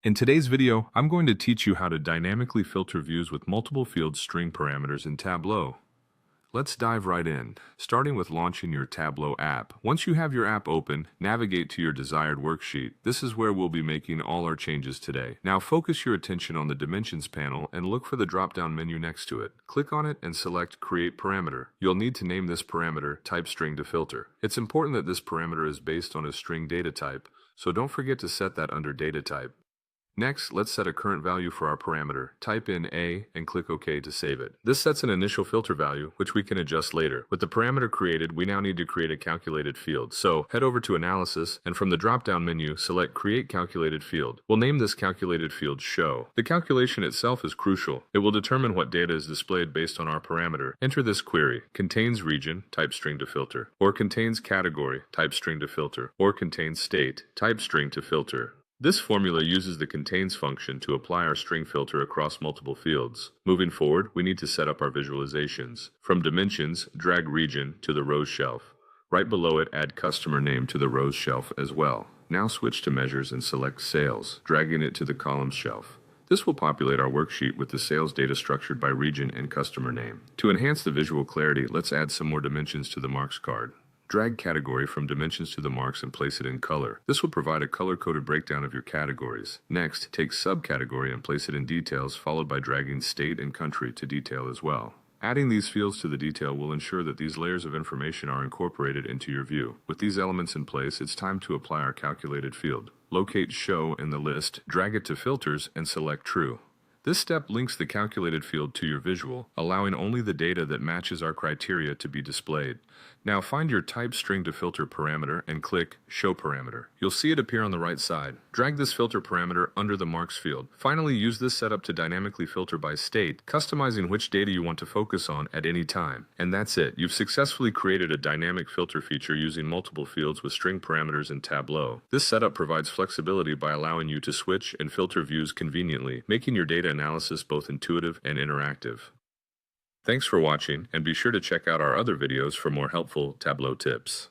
In today's video, I'm going to teach you how to dynamically filter views with multiple field string parameters in Tableau. Let's dive right in, starting with launching your Tableau app. Once you have your app open, navigate to your desired worksheet. This is where we'll be making all our changes today. Now focus your attention on the Dimensions panel and look for the drop-down menu next to it. Click on it and select Create Parameter. You'll need to name this parameter Type String to Filter. It's important that this parameter is based on a string data type, so don't forget to set that under Data Type. Next, let's set a current value for our parameter. Type in A and click OK to save it. This sets an initial filter value, which we can adjust later. With the parameter created, we now need to create a calculated field. So head over to Analysis, and from the drop-down menu, select Create Calculated Field. We'll name this calculated field Show. The calculation itself is crucial. It will determine what data is displayed based on our parameter. Enter this query: contains region, type string to filter, or contains category, type string to filter, or contains state, type string to filter. This formula uses the contains function to apply our string filter across multiple fields. Moving forward, we need to set up our visualizations. From Dimensions, drag region to the rows shelf. Right below it, add customer name to the rows shelf as well. Now switch to Measures and select Sales, dragging it to the columns shelf. This will populate our worksheet with the sales data structured by region and customer name. To enhance the visual clarity, let's add some more dimensions to the marks card. Drag category from dimensions to the marks and place it in color. This will provide a color-coded breakdown of your categories. Next, take subcategory and place it in details, followed by dragging state and country to detail as well. Adding these fields to the detail will ensure that these layers of information are incorporated into your view. With these elements in place, it's time to apply our calculated field. Locate Show in the list, drag it to Filters, and select True. This step links the calculated field to your visual, allowing only the data that matches our criteria to be displayed. Now find your type string to filter parameter and click Show Parameter. You'll see it appear on the right side. Drag this filter parameter under the marks field. Finally, use this setup to dynamically filter by state, customizing which data you want to focus on at any time. And that's it. You've successfully created a dynamic filter feature using multiple fields with string parameters in Tableau. This setup provides flexibility by allowing you to switch and filter views conveniently, making your data analysis both intuitive and interactive. Thanks for watching, and be sure to check out our other videos for more helpful Tableau tips.